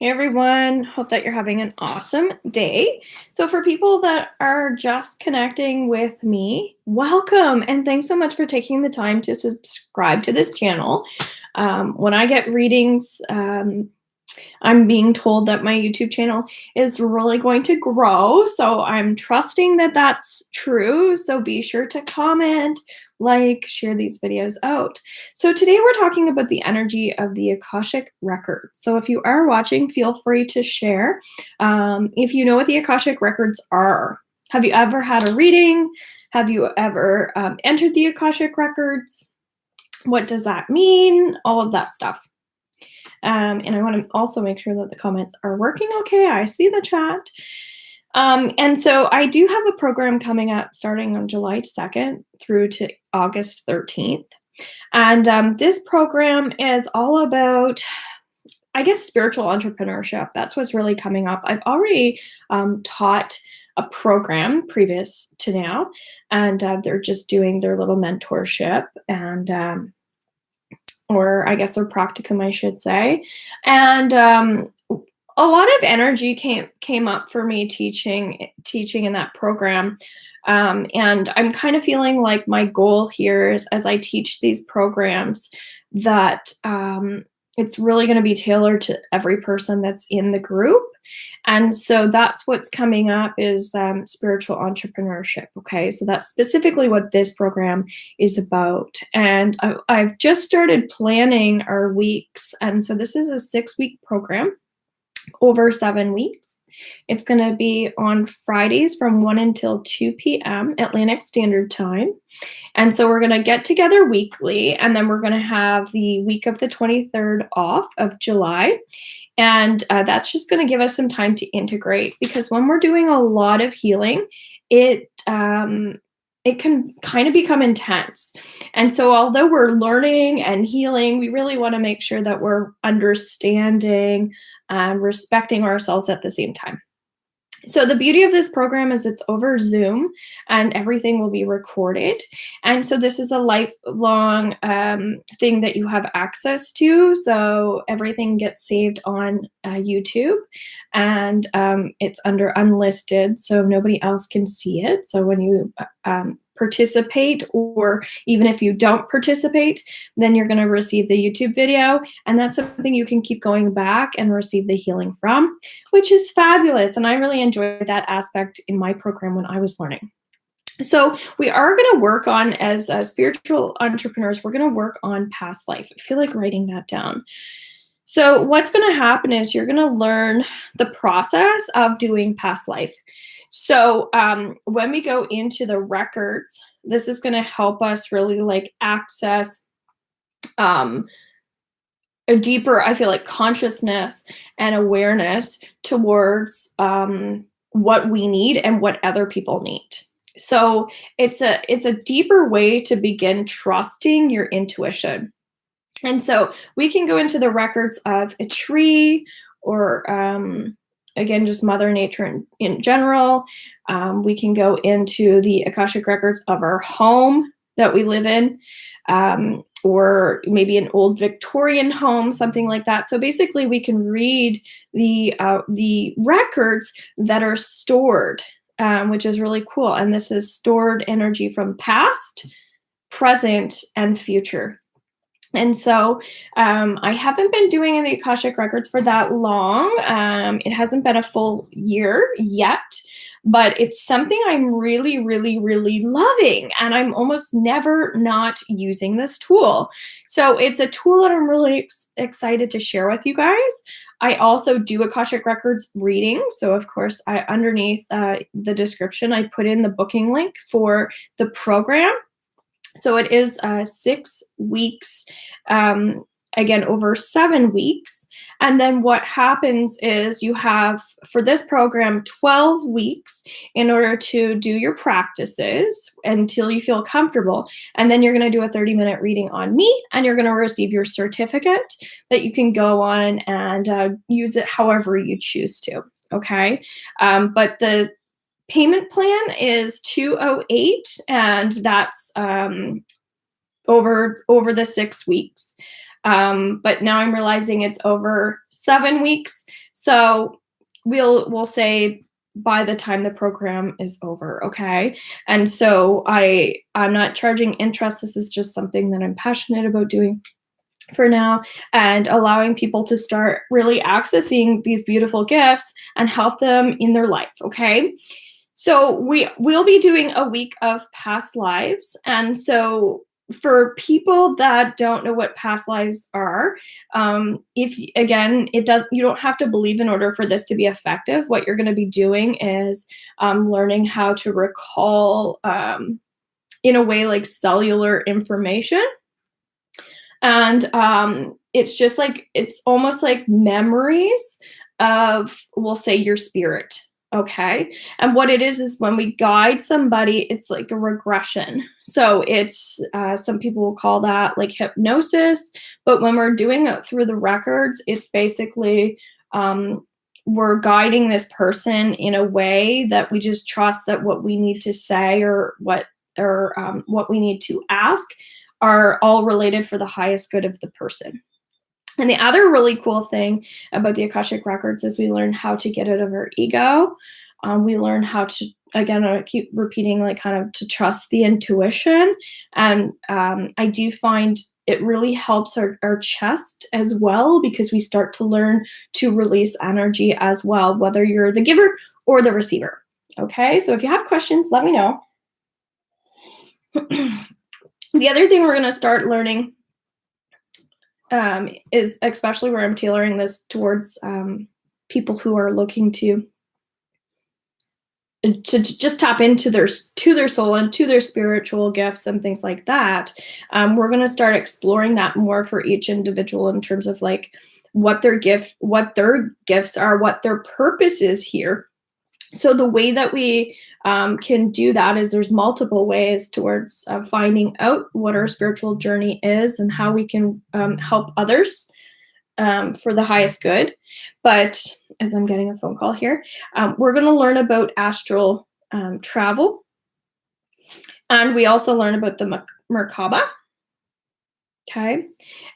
Hey everyone, hope that you're having an awesome day. So, for people that are just connecting with me, welcome and thanks so much for taking the time to subscribe to this channel. When I get readings, I'm being told that my YouTube channel is really going to grow. So I'm trusting that that's true. So be sure to comment, like, share these videos out. So today we're talking about the energy of the Akashic Records. So if you are watching, feel free to share. If you know what the Akashic Records are, have you ever had a reading? Have you ever entered the Akashic Records? What does that mean? All of that stuff. And I want to also make sure that the comments are working okay. I see the chat. And so I do have a program coming up starting on July 2nd through to August 13th. And this program is all about, I guess, spiritual entrepreneurship. That's what's really coming up. I've already taught a program previous to now, and they're just doing their little mentorship and or I guess, or practicum, I should say. And a lot of energy came up for me teaching in that program. And I'm kind of feeling like my goal here is, as I teach these programs, that it's really going to be tailored to every person that's in the group. And so that's what's coming up is spiritual entrepreneurship. Okay, so that's specifically what this program is about. And I've just started planning our weeks. And so this is a 6-week program over 7 weeks. It's going to be on Fridays from 1 until 2 p.m. Atlantic Standard Time. And so we're going to get together weekly, and then we're going to have the week of the 23rd off of July. And that's just going to give us some time to integrate, because when we're doing a lot of healing, it can kind of become intense. And so although we're learning and healing, we really want to make sure that we're understanding and respecting ourselves at the same time. So the beauty of this program is it's over Zoom and everything will be recorded. And so this is a lifelong thing that you have access to. So everything gets saved on YouTube, and it's under unlisted, so nobody else can see it. So when you participate, or even if you don't participate, then you're going to receive the YouTube video, and that's something you can keep going back and receive the healing from, which is fabulous. And I really enjoyed that aspect in my program when I was learning. So we are going to work on, as spiritual entrepreneurs, we're going to work on past life. I feel like writing that down. So what's going to happen is you're going to learn the process of doing past life. So when we go into the records, this is going to help us really like access a deeper, I feel like, consciousness and awareness towards what we need and what other people need. So it's a deeper way to begin trusting your intuition. And so we can go into the records of a tree, or again, just Mother Nature in general. We can go into the Akashic records of our home that we live in, or maybe an old Victorian home, something like that. So basically, we can read the records that are stored, which is really cool. And this is stored energy from past, present, and future. And so I haven't been doing the Akashic records for that long. It hasn't been a full year yet, but it's something I'm really, really, really loving. And I'm almost never not using this tool. So it's a tool that I'm really excited to share with you guys. I also do Akashic Records reading. So of course, underneath the description, I put in the booking link for the program. So it is 6 weeks, again, over 7 weeks. And then what happens is you have, for this program, 12 weeks in order to do your practices until you feel comfortable. And then you're going to do a 30-minute reading on me, and you're going to receive your certificate that you can go on and use it however you choose to. Okay. But the payment plan is $208, and that's over the 6 weeks. But now I'm realizing it's over 7 weeks. So we'll say by the time the program is over, okay? And so I'm not charging interest. This is just something that I'm passionate about doing for now, and allowing people to start really accessing these beautiful gifts and help them in their life, okay? So we'll be doing a week of past lives. And so for people that don't know what past lives are, if again, you don't have to believe in order for this to be effective. What you're going to be doing is learning how to recall, in a way, like cellular information. And it's almost like memories of, we'll say, your spirit. Okay. And what it is when we guide somebody, it's like a regression. So it's, some people will call that like hypnosis. But when we're doing it through the records, it's basically, we're guiding this person in a way that we just trust that what we need to say, or what we need to ask, are all related for the highest good of the person. And the other really cool thing about the Akashic Records is we learn how to get out of our ego. We learn how to, again, I keep repeating, like, kind of to trust the intuition. And I do find it really helps our chest as well, because we start to learn to release energy as well, whether you're the giver or the receiver. Okay, so if you have questions, let me know. The other thing we're going to start learning is, especially where I'm tailoring this towards people who are looking to just tap into their soul and to their spiritual gifts and things like that. We're going to start exploring that more for each individual in terms of like what their gifts are, what their purpose is here. So the way that we can do that is there's multiple ways towards finding out what our spiritual journey is and how we can help others for the highest good. But as I'm getting a phone call here, we're going to learn about astral travel. And we also learn about the Merkaba. Okay.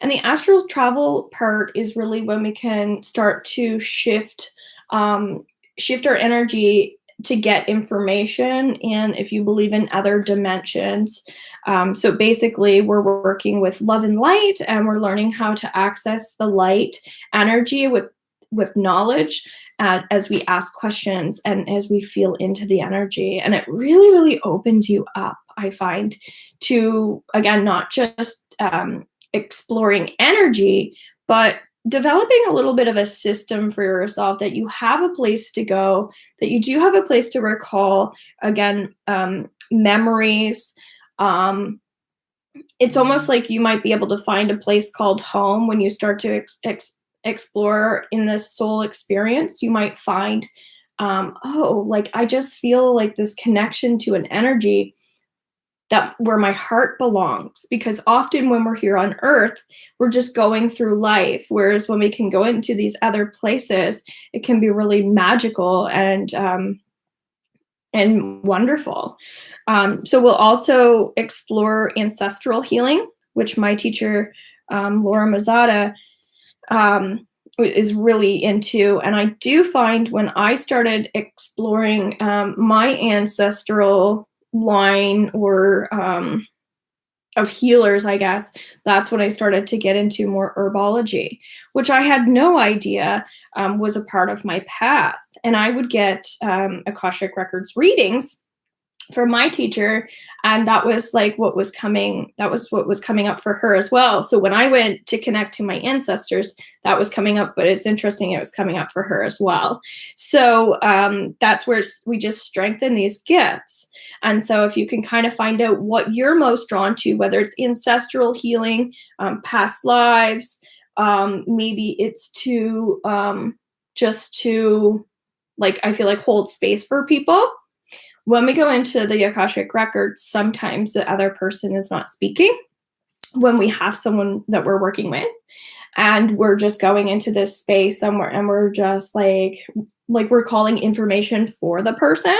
And the astral travel part is really when we can start to shift our energy to get information, and if you believe in other dimensions. So basically, we're working with love and light, and we're learning how to access the light energy with knowledge as we ask questions and as we feel into the energy. And it really, really opens you up, I find, to, again, not just exploring energy, but developing a little bit of a system for yourself, that you have a place to go, that you do have a place to recall, again, memories. It's almost like you might be able to find a place called home when you start to explore in this soul experience. You might find, like, I just feel like this connection to an energy that where my heart belongs. Because often when we're here on earth, we're just going through life. Whereas when we can go into these other places, it can be really magical and wonderful. So we'll also explore ancestral healing, which my teacher, Laura Mazzata, is really into. And I do find when I started exploring my ancestral line, or of healers, I guess, that's when I started to get into more herbology, which I had no idea was a part of my path. And I would get Akashic Records readings from my teacher, and that was what was coming up for her as well. So when I went to connect to my ancestors, that was coming up, but it's interesting, it was coming up for her as well. So that's where we just strengthen these gifts. And so if you can kind of find out what you're most drawn to, whether it's ancestral healing, past lives, maybe it's to just to, like, I feel like hold space for people. When we go into the Akashic Records, sometimes the other person is not speaking when we have someone that we're working with, and we're just going into this space, and we're just like we're calling information for the person.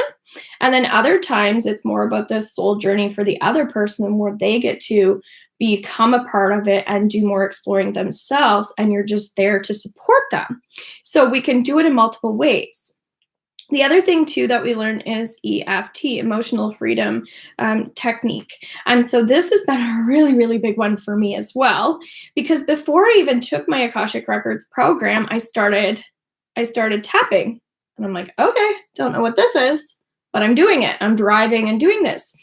And then other times it's more about the soul journey for the other person, where they get to become a part of it and do more exploring themselves, and you're just there to support them. So we can do it in multiple ways. The other thing too that we learn is EFT, emotional freedom technique. And so this has been a really, really big one for me as well, because before I even took my Akashic Records program, I started tapping. And I'm like, okay, don't know what this is, but I'm doing it. I'm driving and doing this.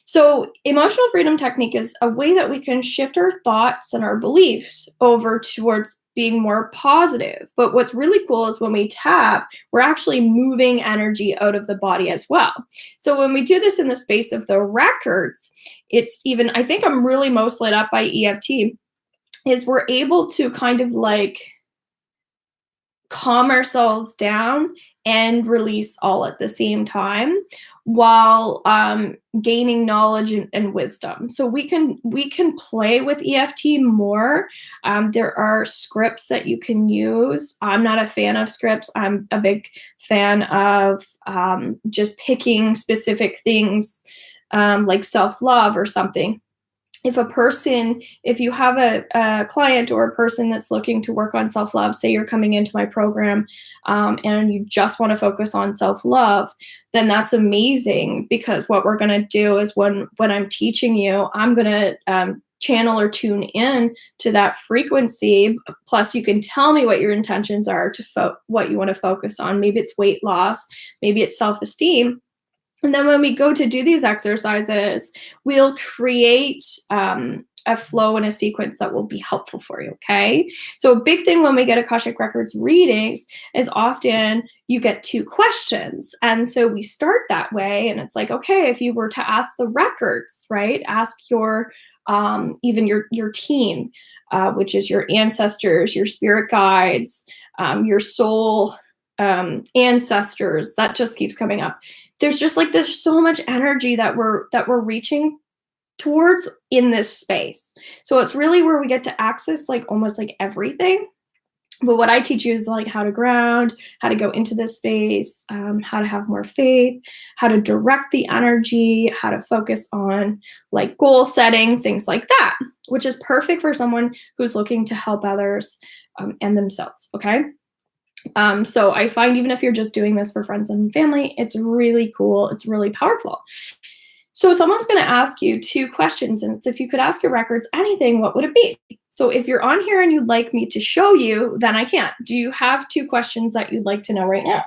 So, emotional freedom technique is a way that we can shift our thoughts and our beliefs over towards being more positive. But what's really cool is when we tap, we're actually moving energy out of the body as well. So, when we do this in the space of the records, it's even, I think I'm really most lit up by EFT, is we're able to kind of like calm ourselves down and release all at the same time while gaining knowledge and wisdom. So we can play with EFT more. There are scripts that you can use. I'm not a fan of scripts. I'm a big fan of just picking specific things, like self-love or something. If you have a client or a person that's looking to work on self-love, say you're coming into my program, and you just want to focus on self-love, then that's amazing, because what we're going to do is when I'm teaching you, I'm going to channel or tune in to that frequency. Plus you can tell me what your intentions are what you want to focus on. Maybe it's weight loss, maybe it's self-esteem. And then when we go to do these exercises, we'll create a flow and a sequence that will be helpful for you, okay? So a big thing when we get Akashic Records readings is often you get 2 questions. And so we start that way, and it's like, okay, if you were to ask the records, right? Ask your even your team, which is your ancestors, your spirit guides, your soul ancestors. That just keeps coming up. There's so much energy that we're reaching towards in this space. So it's really where we get to access like almost like everything. But what I teach you is like how to ground, how to go into this space, how to have more faith, how to direct the energy, how to focus on like goal setting, things like that, which is perfect for someone who's looking to help others and themselves. Okay. So I find even if you're just doing this for friends and family, it's really cool. It's really powerful. So someone's going to ask you 2 questions, and it's if you could ask your records anything, what would it be? So if you're on here and you'd like me to show you, then I can. Do you have 2 questions that you'd like to know right now?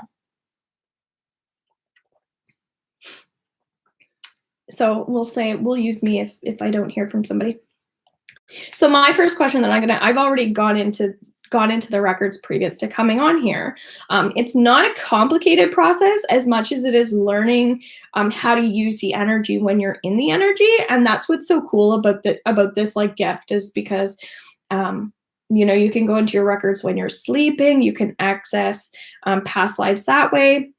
So we'll use me if I don't hear from somebody. So my first question that I've already gone into the records previous to coming on here. It's not a complicated process as much as it is learning how to use the energy when you're in the energy, and that's what's so cool about this like gift is because you can go into your records when you're sleeping. You can access past lives that way.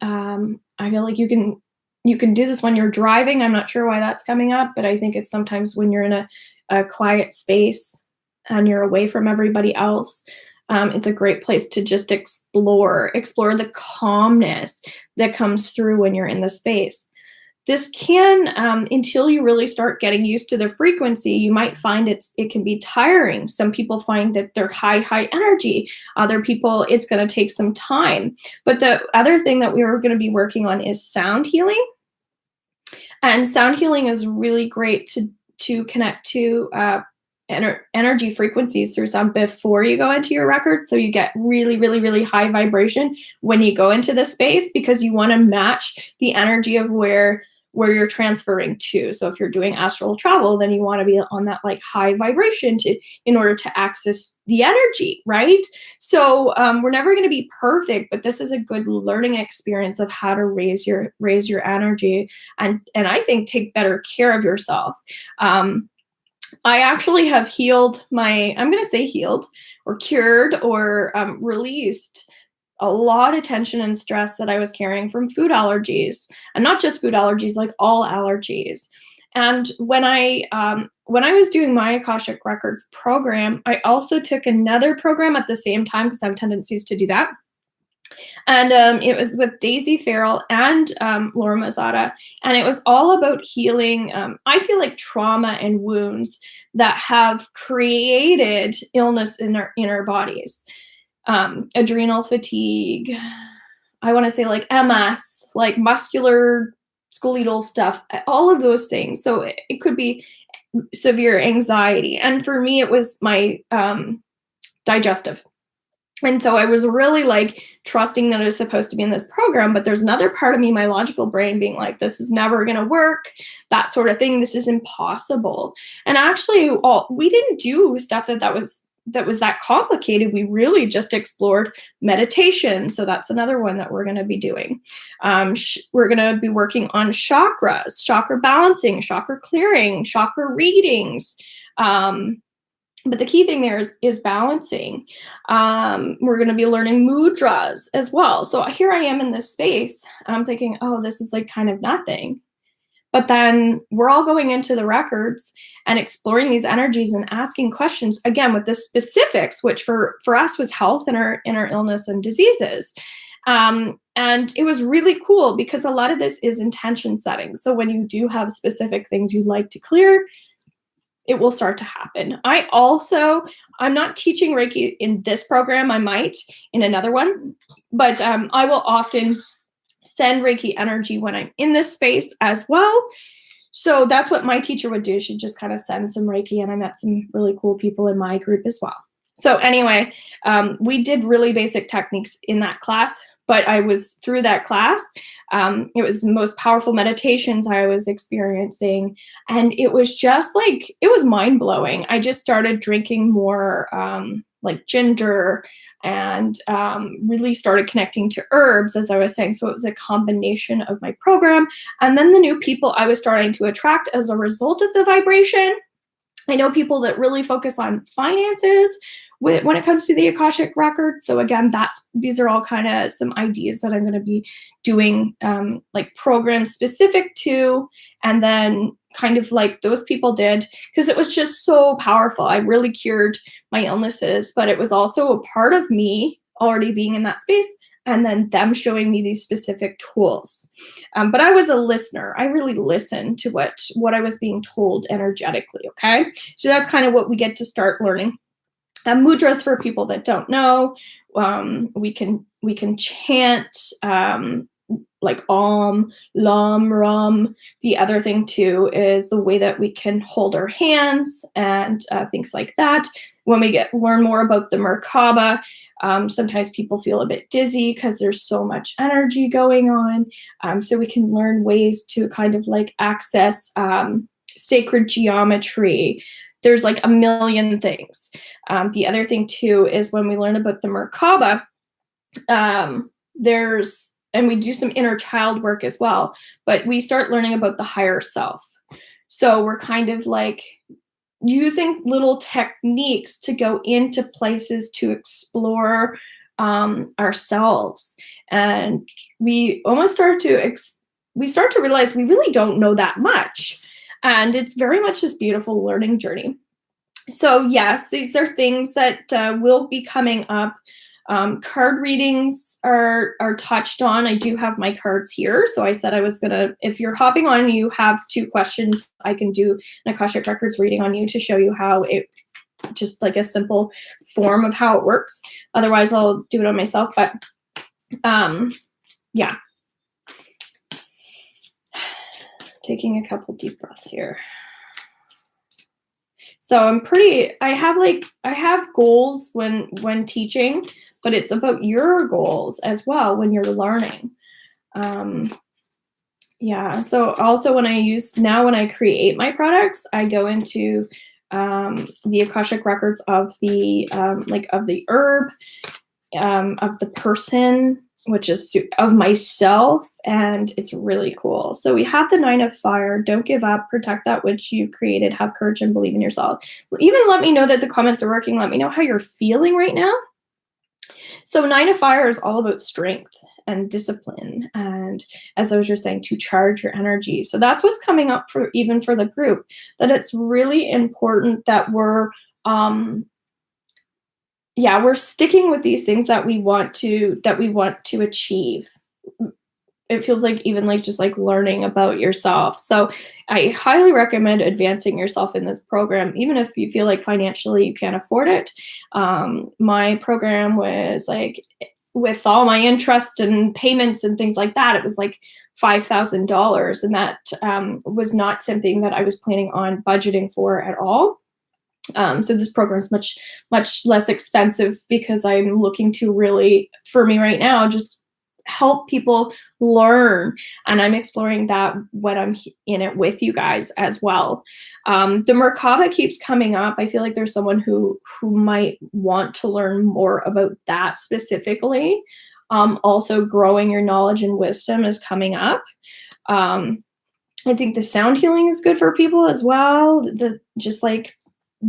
I feel like you can do this when you're driving. I'm not sure why that's coming up, but I think it's sometimes when you're in a quiet space and you're away from everybody else. It's a great place to just explore the calmness that comes through when you're in the space. This can, until you really start getting used to the frequency, you might find it can be tiring. Some people find that they're high energy. Other people, it's going to take some time. But the other thing that we are going to be working on is sound healing. And sound healing is really great to connect to energy frequencies through sound before you go into your records. So you get really, really, really high vibration when you go into the space because you want to match the energy of where you're transferring to. So if you're doing astral travel, then you want to be on that like high vibration in order to access the energy, right? So we're never going to be perfect, but this is a good learning experience of how to raise your energy and I think take better care of yourself. I actually have I'm going to say healed or cured or released a lot of tension and stress that I was carrying from food allergies, and not just food allergies, like all allergies. And when I was doing my Akashic Records program, I also took another program at the same time because I have tendencies to do that. And it was with Daisy Farrell and Laura Mazzata, and it was all about healing. I feel like trauma and wounds that have created illness in our bodies, adrenal fatigue. I want to say like MS, like muscular skeletal stuff, all of those things. So it could be severe anxiety, and for me, it was my digestive. And so I was really like trusting that I was supposed to be in this program, but there's another part of me, my logical brain, being like, this is never going to work, that sort of thing. This is impossible. And actually, we didn't do stuff that was that complicated. We really just explored meditation. So that's another one that we're going to be doing. We're going to be working on chakras, chakra balancing, chakra clearing, chakra readings. But the key thing there is balancing. We're going to be learning mudras as well. So here I am in this space, and I'm thinking, oh, this is like kind of nothing. But then we're all going into the records and exploring these energies and asking questions, again, with the specifics, which for us was health and our illness and diseases. And it was really cool because a lot of this is intention setting. So when you do have specific things you'd like to clear, it will start to happen. I'm not teaching Reiki in this program. I might in another one, but I will often send Reiki energy when I'm in this space as well. So that's what my teacher would do. She'd just kind of send some Reiki, and I met some really cool people in my group as well. So anyway, we did really basic techniques in that class, but I was through that class. It was the most powerful meditations I was experiencing. And it was just like, it was mind blowing. I just started drinking more like ginger and really started connecting to herbs, as I was saying. So it was a combination of my program. And then the new people I was starting to attract as a result of the vibration. I know people that really focus on finances when it comes to the Akashic Records. So again, these are all kind of some ideas that I'm going to be doing, like programs specific to, and then kind of like those people did, because it was just so powerful. I really cured my illnesses, but it was also a part of me already being in that space, and then them showing me these specific tools. But I was a listener. I really listened to what I was being told energetically, okay? So that's kind of what we get to start learning. Mudras, for people that don't know, we can chant like Om, Lam, Ram. The other thing too is the way that we can hold our hands and things like that. When we learn more about the Merkaba, sometimes people feel a bit dizzy because there's so much energy going on. So we can learn ways to kind of like access sacred geometry. There's like a million things. The other thing too is when we learn about the Merkaba, and we do some inner child work as well, but we start learning about the higher self. So we're kind of like using little techniques to go into places to explore ourselves. And we almost start to realize we really don't know that much. And it's very much this beautiful learning journey. So yes, these are things that will be coming up. Card readings are touched on. I do have my cards here. So I said I was going to, if you're hopping on and you have 2 questions, I can do an Akashic Records reading on you to show you how it, just like a simple form of how it works. Otherwise, I'll do it on myself. But yeah. Taking a couple deep breaths here. So I have goals when teaching, but it's about your goals as well when you're learning. Yeah, so also when I create my products, I go into the Akashic Records of the of the herb, of the person, which is of myself, and it's really cool. So we have the 9 of Fire. Don't give up. Protect that which you've created. Have courage and believe in yourself. Even let me know that the comments are working. Let me know how you're feeling right now. So 9 of Fire is all about strength and discipline, and as I was just saying, to charge your energy. So that's what's coming up even for the group, that it's really important that we're yeah, we're sticking with these things that we want to achieve. It feels like even like just like learning about yourself. So I highly recommend advancing yourself in this program, even if you feel like financially you can't afford it. My program was like, with all my interest and payments and things like that, it was like $5,000. And that was not something that I was planning on budgeting for at all. So this program is much less expensive because I'm looking to really, for me right now, just help people learn, and I'm exploring that when I'm in it with you guys as well. The Merkaba keeps coming up. I feel like there's someone who might want to learn more about that specifically. Also, growing your knowledge and wisdom is coming up. I think the sound healing is good for people as well. The just like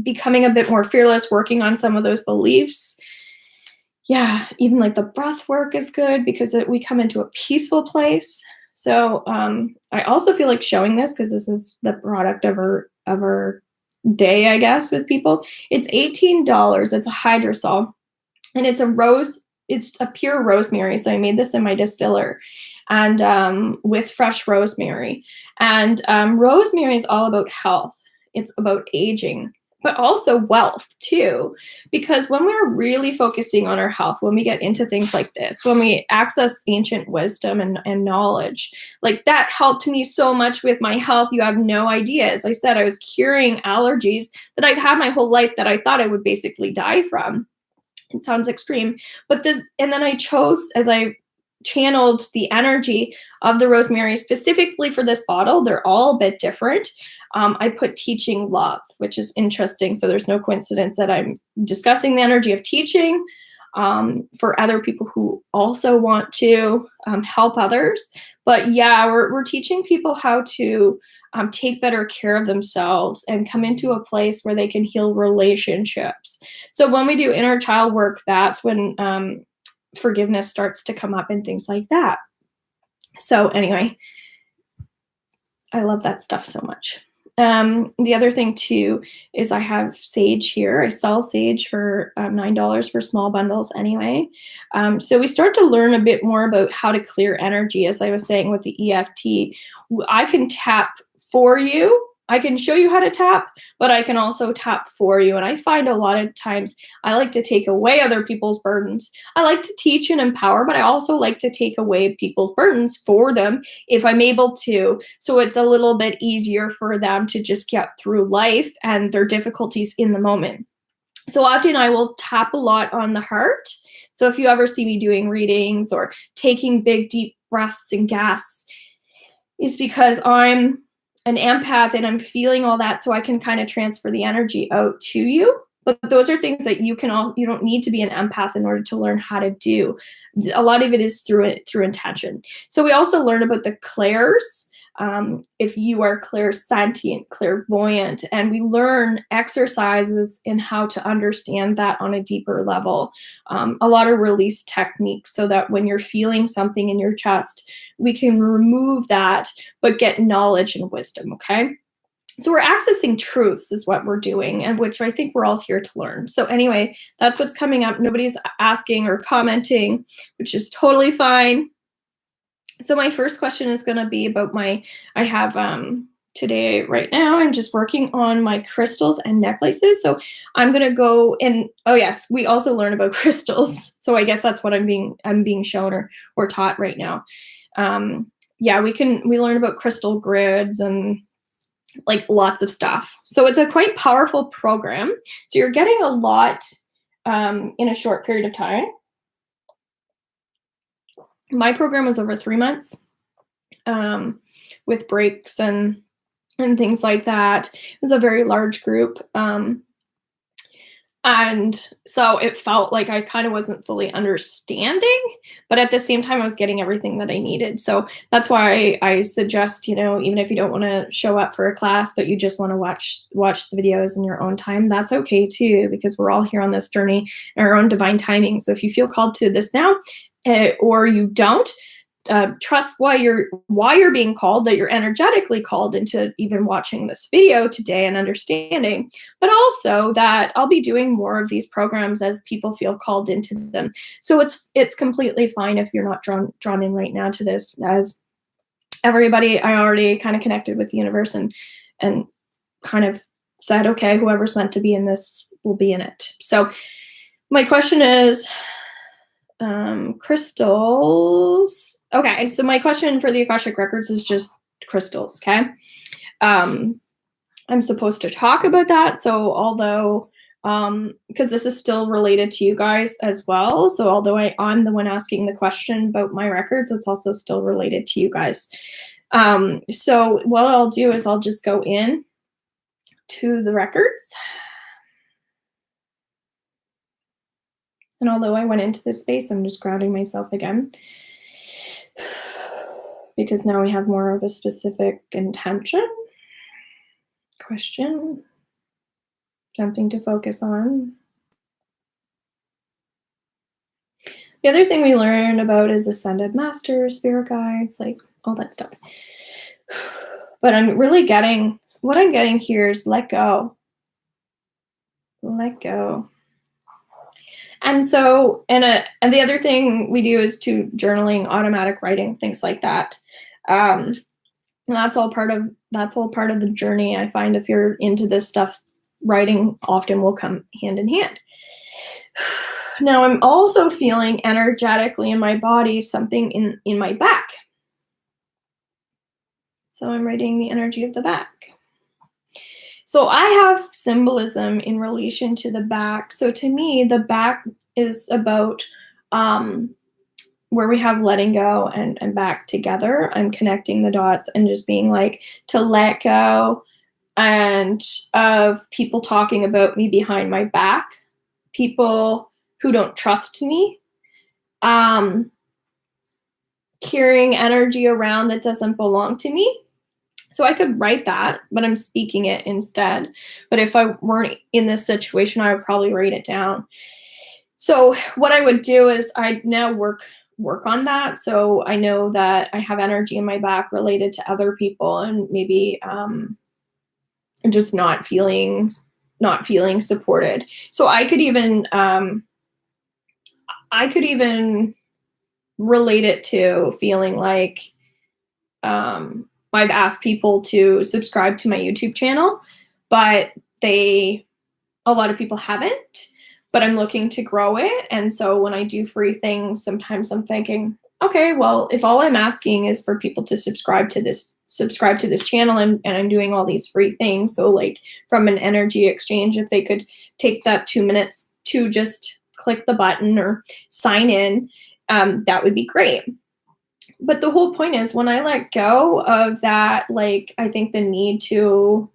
becoming a bit more fearless, working on some of those beliefs. Yeah, even like the breath work is good because we come into a peaceful place. So I also feel like showing this because this is the product of our day, I guess, with people. It's $18. It's a hydrosol, and it's a rose. It's a pure rosemary. So I made this in my distiller, and with fresh rosemary. And rosemary is all about health. It's about aging, but also wealth too. Because when we're really focusing on our health, when we get into things like this, when we access ancient wisdom and knowledge, like that helped me so much with my health. You have no idea. As I said, I was curing allergies that I've had my whole life that I thought I would basically die from. It sounds extreme, but this, and then I chose, as I channeled the energy of the rosemary specifically for this bottle. They're all a bit different. I put teaching love, which is interesting. So there's no coincidence that I'm discussing the energy of teaching for other people who also want to help others. But yeah, we're teaching people how to take better care of themselves and come into a place where they can heal relationships. So when we do inner child work, that's when forgiveness starts to come up and things like that. So anyway, I love that stuff so much. The other thing too is I have sage here. I sell sage for $9 for small bundles anyway. So we start to learn a bit more about how to clear energy. As I was saying with the EFT, I can tap for you. I can show you how to tap, but I can also tap for you. And I find a lot of times I like to take away other people's burdens. I like to teach and empower, but I also like to take away people's burdens for them if I'm able to. So it's a little bit easier for them to just get through life and their difficulties in the moment. So often I will tap a lot on the heart. So if you ever see me doing readings or taking big, deep breaths and gasps, it's because I'm an empath and I'm feeling all that, so I can kind of transfer the energy out to you. But those are things that you don't need to be an empath in order to learn how to do. A lot of it is through intention. So we also learn about the clairs. If you are clairsentient, clairvoyant, and we learn exercises in how to understand that on a deeper level. A lot of release techniques so that when you're feeling something in your chest, we can remove that, but get knowledge and wisdom, okay? So we're accessing truths is what we're doing, and which I think we're all here to learn. So anyway, that's what's coming up. Nobody's asking or commenting, which is totally fine. So my first question is going to be about I have today right now, I'm just working on my crystals and necklaces. So I'm going to go and, oh yes, we also learn about crystals. So I guess that's what I'm being shown or taught right now. Yeah, we learn about crystal grids and like lots of stuff. So it's a quite powerful program. So you're getting a lot in a short period of time. My program was over 3 months with breaks and things like that. It was a very large group. And so it felt like I kind of wasn't fully understanding, but at the same time, I was getting everything that I needed. So that's why I suggest, even if you don't want to show up for a class, but you just want to watch the videos in your own time, that's okay too, because we're all here on this journey in our own divine timing. So if you feel called to this now, or you don't, trust why you're being called, that you're energetically called into even watching this video today and understanding, but also that I'll be doing more of these programs as people feel called into them. So it's completely fine if you're not drawn in right now to this, as everybody, I already kind of connected with the universe and kind of said, okay, whoever's meant to be in this will be in it. So my question is, crystals. Okay, so my question for the Akashic Records is just crystals, okay? I'm supposed to talk about that, so although, because this is still related to you guys as well, so although I'm the one asking the question about my records, it's also still related to you guys. So what I'll do is I'll just go in to the records. And although I went into this space, I'm just grounding myself again, because now we have more of a specific intention, question, something to focus on. The other thing we learn about is ascended masters, spirit guides, like all that stuff. But I'm really getting, what I'm getting here is let go. Let go. And so, and the other thing we do is to journaling, automatic writing, things like that. And that's all part of the journey. I find if you're into this stuff, writing often will come hand in hand. Now I'm also feeling energetically in my body something in my back. So I'm writing the energy of the back. So I have symbolism in relation to the back. So to me, the back is about where we have letting go and back together. I'm connecting the dots and just being like, to let go and of people talking about me behind my back, people who don't trust me, carrying energy around that doesn't belong to me. So I could write that, but I'm speaking it instead. But if I weren't in this situation, I would probably write it down. So what I would do is I'd now work on that. So I know that I have energy in my back related to other people, and maybe just not feeling supported. So I could even relate it to feeling like I've asked people to subscribe to my YouTube channel, but a lot of people haven't, but I'm looking to grow it. And so when I do free things, sometimes I'm thinking, okay, well, if all I'm asking is for people to subscribe to this channel, and I'm doing all these free things, so like from an energy exchange, if they could take that 2 minutes to just click the button or sign in, that would be great. But the whole point is, when I let go of that, like, I think the need to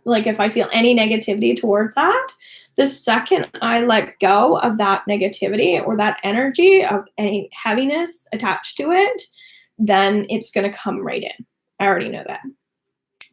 like, if I feel any negativity towards that, the second I let go of that negativity or that energy of any heaviness attached to it, then it's going to come right in. I already know that.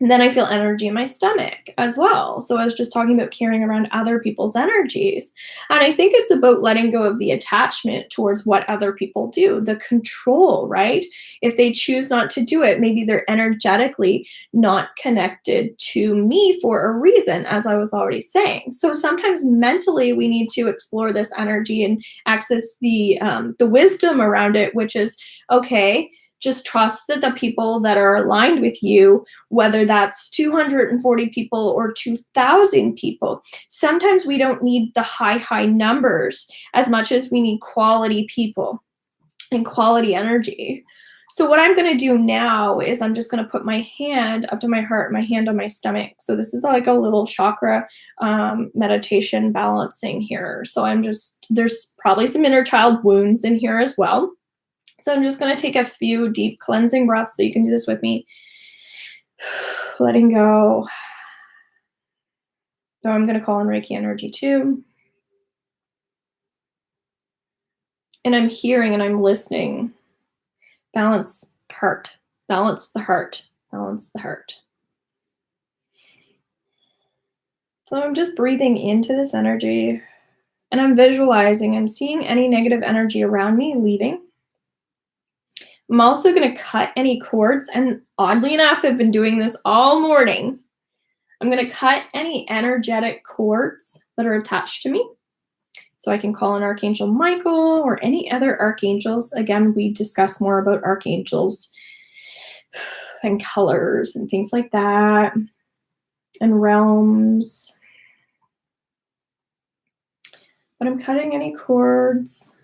And then I feel energy in my stomach as well. So I was just talking about carrying around other people's energies. And I think it's about letting go of the attachment towards what other people do, the control, right? If they choose not to do it, maybe they're energetically not connected to me for a reason, as I was already saying. So sometimes mentally we need to explore this energy and access the wisdom around it, which is, okay, just trust that the people that are aligned with you, whether that's 240 people or 2,000 people, sometimes we don't need the high numbers as much as we need quality people and quality energy. So what I'm going to do now is I'm just going to put my hand up to my heart, my hand on my stomach. So this is like a little chakra meditation balancing here. So there's probably some inner child wounds in here as well. So I'm just going to take a few deep cleansing breaths, so you can do this with me. Letting go. So I'm going to call in Reiki energy too. And I'm hearing and I'm listening. Balance heart. Balance the heart. Balance the heart. So I'm just breathing into this energy, and I'm visualizing, I'm seeing any negative energy around me leaving. I'm also going to cut any cords, and oddly enough, I've been doing this all morning. I'm going to cut any energetic cords that are attached to me. So I can call on Archangel Michael or any other archangels. Again, we discuss more about archangels and colors and things like that, and realms. But I'm cutting any cords.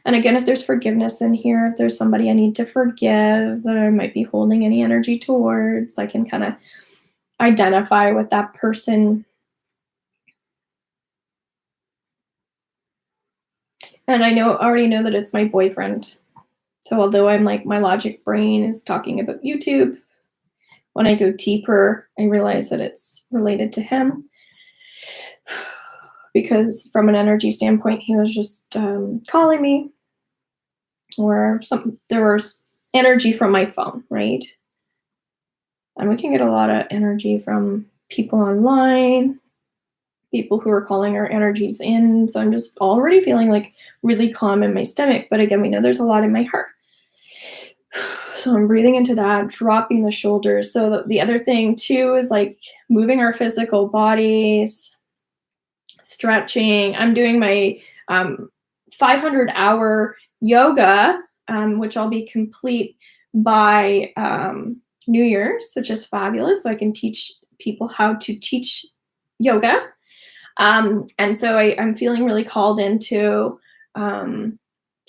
And again, if there's forgiveness in here, if there's somebody I need to forgive that I might be holding any energy towards, I can kind of identify with that person. And I already know that it's my boyfriend. So although I'm like, my logic brain is talking about YouTube, when I go deeper, I realize that it's related to him. Because from an energy standpoint, he was just calling me, or there was energy from my phone, right? And we can get a lot of energy from people online, people who are calling our energies in. So I'm just already feeling like really calm in my stomach. But again, we know there's a lot in my heart. So I'm breathing into that, dropping the shoulders. So the other thing too is like moving our physical bodies, stretching. I'm doing my 500-hour yoga, which I'll be complete by New Year's, which is fabulous. So I can teach people how to teach yoga. And so I'm feeling really called into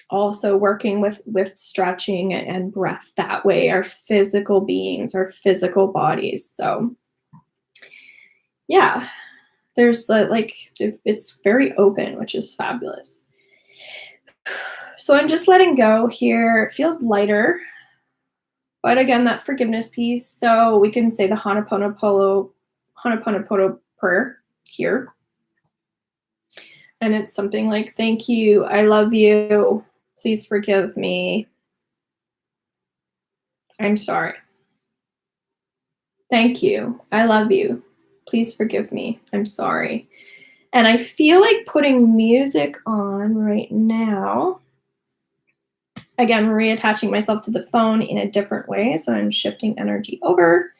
also working with stretching and breath that way, our physical beings, our physical bodies. So yeah, there's it's very open, which is fabulous. So I'm just letting go here. It feels lighter. But again, that forgiveness piece. So we can say the Ho'oponopono prayer here. And it's something like, thank you, I love you, please forgive me, I'm sorry. Thank you, I love you, please forgive me, I'm sorry. And I feel like putting music on right now. Again, reattaching myself to the phone in a different way. So I'm shifting energy over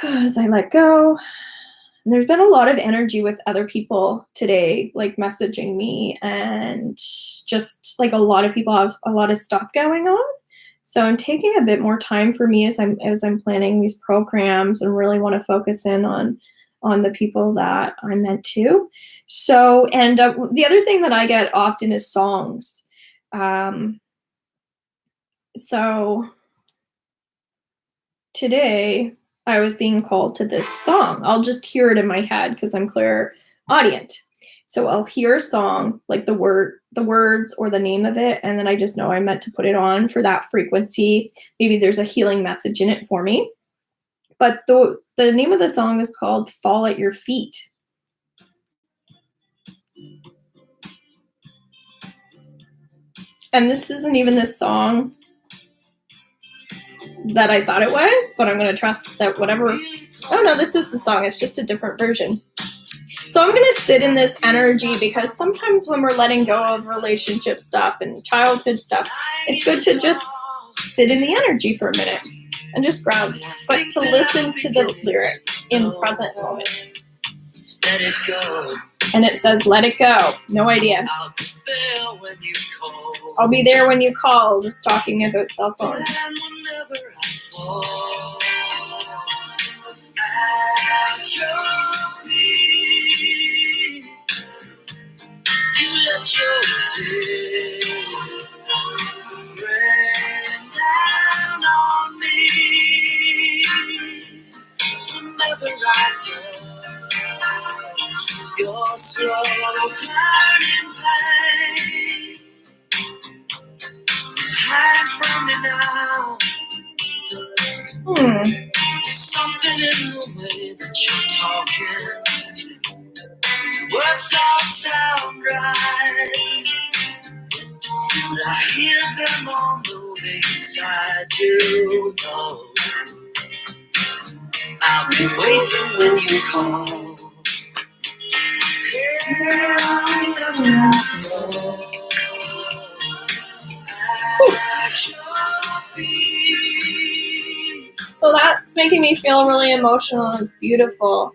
as I let go. And there's been a lot of energy with other people today, like messaging me, and just like a lot of people have a lot of stuff going on. So I'm taking a bit more time for me as I'm planning these programs, and really want to focus in on the people that I'm meant to. So, and the other thing that I get often is songs. So today I was being called to this song. I'll just hear it in my head because I'm clairaudient. So I'll hear a song, like the words or the name of it, and then I just know I'm meant to put it on for that frequency. Maybe there's a healing message in it for me. But the name of the song is called Fall at Your Feet. And this isn't even the song that I thought it was, but I'm going to trust that whatever. Oh no, this is the song. It's just a different version. So I'm going to sit in this energy, because sometimes when we're letting go of relationship stuff and childhood stuff, it's good to just sit in the energy for a minute and just ground, but to listen to the lyrics in present moment. And it says, let it go. No idea. I'll be there when you call, just talking about cell phones. You let your tears rain down on me. Whenever I touch your soul turning pain, hide from me now. There's something in the way that you're talking. Words don't sound right, but I hear them all moving inside you. Oh, I'll be waiting when you call. Yeah, I'll never let go. that's making me feel really emotional. It's beautiful.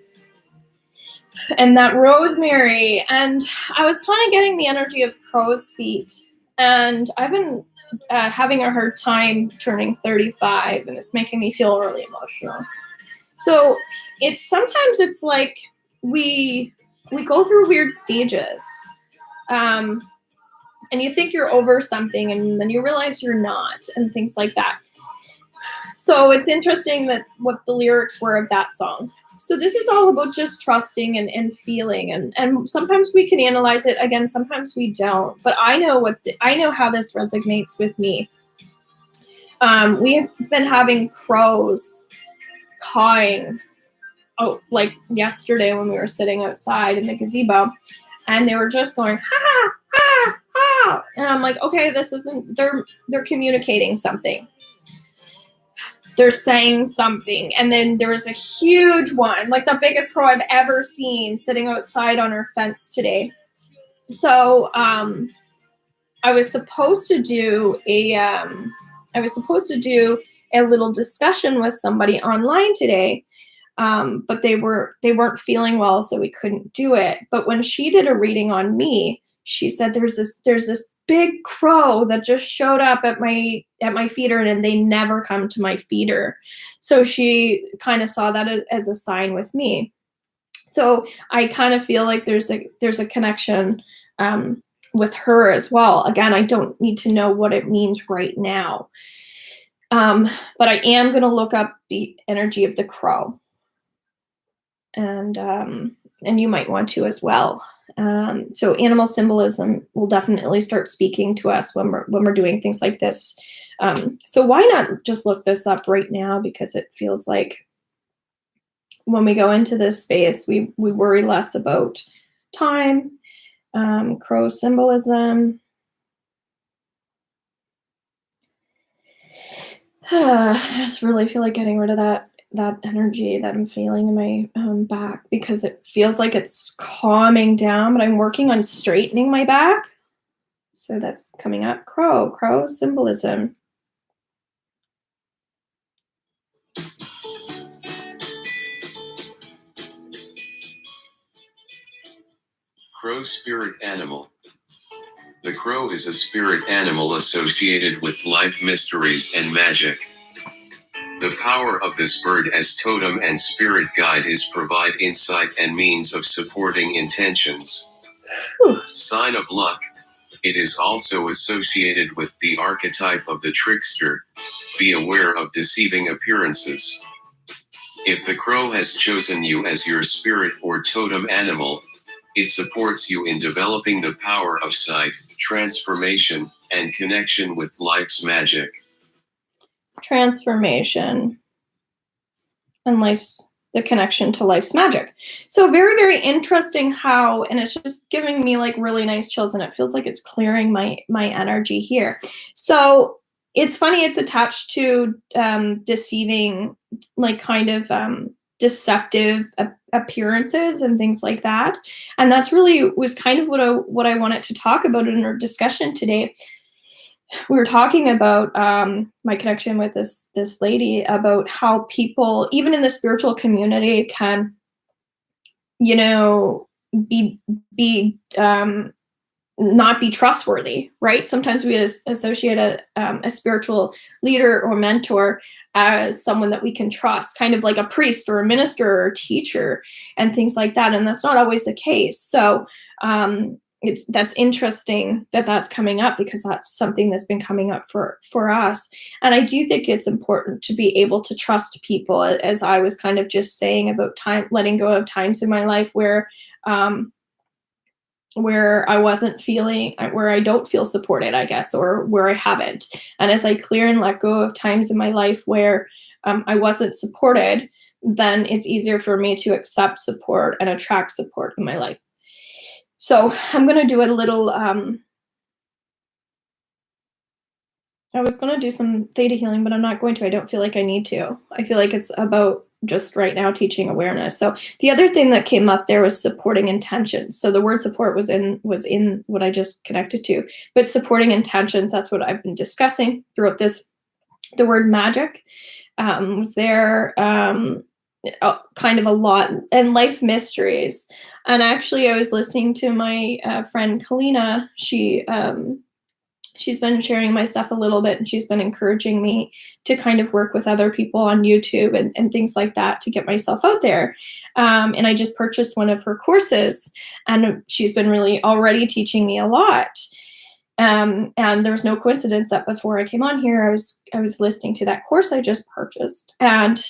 And that rosemary, and I was kind of getting the energy of crow's feet, and I've been having a hard time turning 35, and it's making me feel really emotional. So sometimes it's like we go through weird stages, and you think you're over something, and then you realize you're not, and things like that. So it's interesting that what the lyrics were of that song. So this is all about just trusting and feeling, and sometimes we can analyze it, again, sometimes we don't. But I know how this resonates with me. We have been having crows cawing, like yesterday when we were sitting outside in the gazebo, and they were just going ha ha ha, and I'm like, okay, this isn't, they're communicating something. They're saying something. And then there was a huge one, like the biggest crow I've ever seen, sitting outside on our fence today. So I was supposed to do a little discussion with somebody online today, but they weren't feeling well, so we couldn't do it. But when she did a reading on me, she said there's this big crow that just showed up at my feeder, and they never come to my feeder. So she kind of saw that as a sign with me. So I kind of feel like there's a connection with her as well. Again, I don't need to know what it means right now, but I am going to look up the energy of the crow, and you might want to as well. So animal symbolism will definitely start speaking to us when we're doing things like this. So why not just look this up right now? Because it feels like when we go into this space, we worry less about time. Crow symbolism. I just really feel like getting rid of that energy that I'm feeling in my back, because it feels like it's calming down, but I'm working on straightening my back. So that's coming up. Crow symbolism. Crow spirit animal. The crow is a spirit animal associated with life mysteries and magic. The power of this bird as totem and spirit guide is provide insight and means of supporting intentions. Sign of luck. It is also associated with the archetype of the trickster. Be aware of deceiving appearances. If the crow has chosen you as your spirit or totem animal, it supports you in developing the power of sight, transformation, and connection with life's magic. Transformation and the connection to life's magic. So very, very interesting how, and it's just giving me like really nice chills, and it feels like it's clearing my energy here. So it's funny, it's attached to deceiving, like kind of deceptive appearances and things like that. And that's really was kind of what I wanted to talk about in our discussion today. We were talking about my connection with this lady, about how people, even in the spiritual community, can, be not be trustworthy, right? Sometimes we associate a spiritual leader or mentor as someone that we can trust, kind of like a priest or a minister or a teacher and things like that. And that's not always the case. So that's interesting that that's coming up, because that's something that's been coming up for us. And I do think it's important to be able to trust people, as I was kind of just saying about time, letting go of times in my life where I wasn't feeling, where I don't feel supported, I guess, or where I haven't. And as I clear and let go of times in my life where I wasn't supported, then it's easier for me to accept support and attract support in my life. So I'm going to do a little, I was going to do some theta healing, but I'm not going to. I don't feel like I need to. I feel like it's about just right now teaching awareness. So the other thing that came up there was supporting intentions. So the word support was in what I just connected to, but supporting intentions, that's what I've been discussing throughout this, the word magic. was there, kind of a lot, and life mysteries. And actually, I was listening to my friend Kalina. She's been sharing my stuff a little bit, and she's been encouraging me to kind of work with other people on YouTube and things like that to get myself out there. And I just purchased one of her courses, and she's been really already teaching me a lot. And there was no coincidence that before I came on here, I was listening to that course I just purchased, and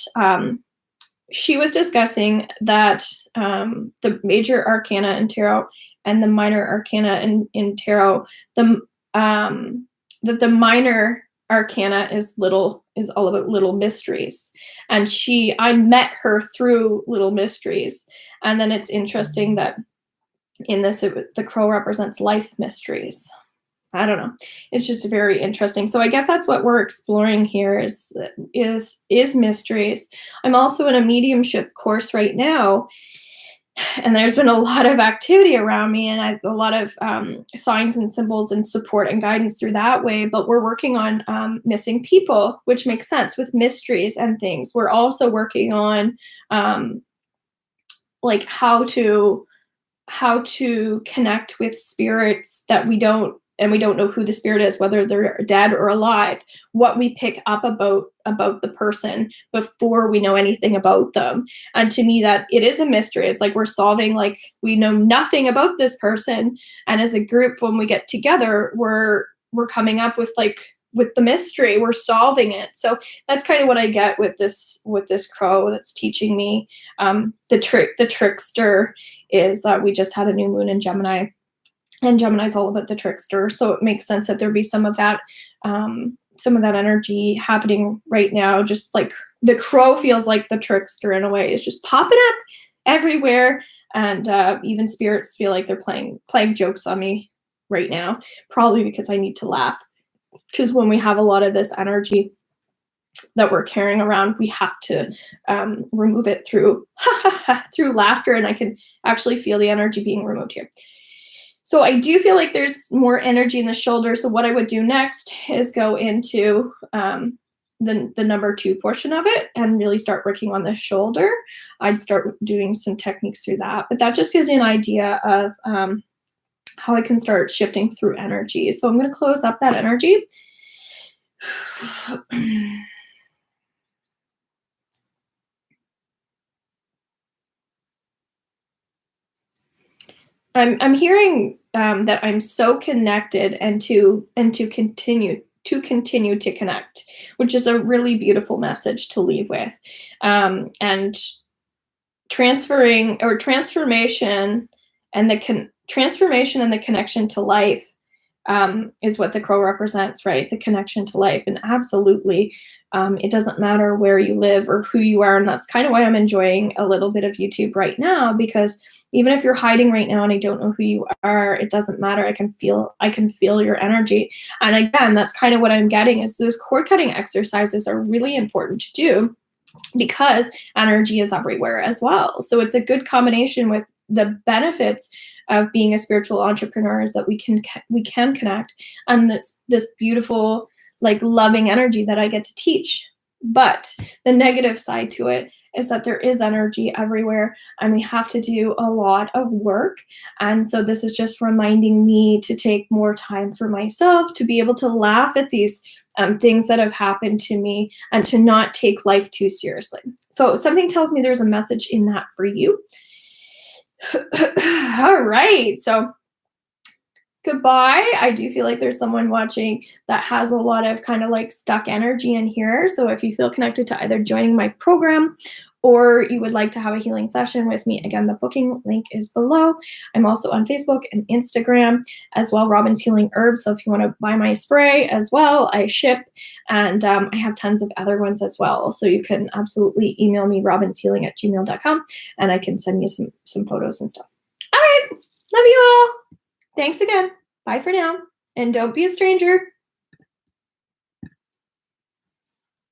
she was discussing that the major arcana in tarot and the minor arcana in tarot, the that the minor arcana is all about little mysteries. And I met her through little mysteries. And then it's interesting that in this, the crow represents life mysteries. I don't know. It's just very interesting. So I guess that's what we're exploring here is mysteries. I'm also in a mediumship course right now, and there's been a lot of activity around me, and a lot of signs and symbols and support and guidance through that way. But we're working on missing people, which makes sense with mysteries and things. We're also working on like how to connect with spirits that we don't know who the spirit is, whether they're dead or alive, what we pick up about the person before we know anything about them. And to me, that it is a mystery. It's like we're solving, like we know nothing about this person. And as a group, when we get together, we're coming up with the mystery, we're solving it. So that's kind of what I get with this crow that's teaching me. The trickster is we just had a new moon in Gemini, and Gemini's all about the trickster. So it makes sense that there'd be some of that energy happening right now. Just like the crow feels like the trickster in a way. It's just popping up everywhere. And even spirits feel like they're playing jokes on me right now, probably because I need to laugh. Because when we have a lot of this energy that we're carrying around, we have to remove it through laughter. And I can actually feel the energy being removed here. So I do feel like there's more energy in the shoulder. So what I would do next is go into the number 2 portion of it and really start working on the shoulder. I'd start doing some techniques through that. But that just gives you an idea of how I can start shifting through energy. So I'm going to close up that energy. I'm hearing that I'm so connected and to continue to connect, which is a really beautiful message to leave with. And transformation and the connection to life is what the crow represents, right? The connection to life. And absolutely, it doesn't matter where you live or who you are. And that's kind of why I'm enjoying a little bit of YouTube right now, because even if you're hiding right now and I don't know who you are, it doesn't matter. I can feel your energy. And again, that's kind of what I'm getting is those cord cutting exercises are really important to do because energy is everywhere as well. So it's a good combination with the benefits of being a spiritual entrepreneur is that we can connect, and it's this beautiful, like loving energy that I get to teach. But the negative side to it is that there is energy everywhere and we have to do a lot of work. And so this is just reminding me to take more time for myself, to be able to laugh at these things that have happened to me and to not take life too seriously. So something tells me there's a message in that for you. All right. So goodbye. I do feel like there's someone watching that has a lot of kind of like stuck energy in here. So if you feel connected to either joining my program or you would like to have a healing session with me, again, the booking link is below. I'm also on Facebook and Instagram as well, Robin's Healing Herbs. So if you want to buy my spray as well, I ship, and I have tons of other ones as well. So you can absolutely email me, robinshealing@gmail.com, and I can send you some photos and stuff. All right. Love you all. Thanks again. Bye for now. And don't be a stranger.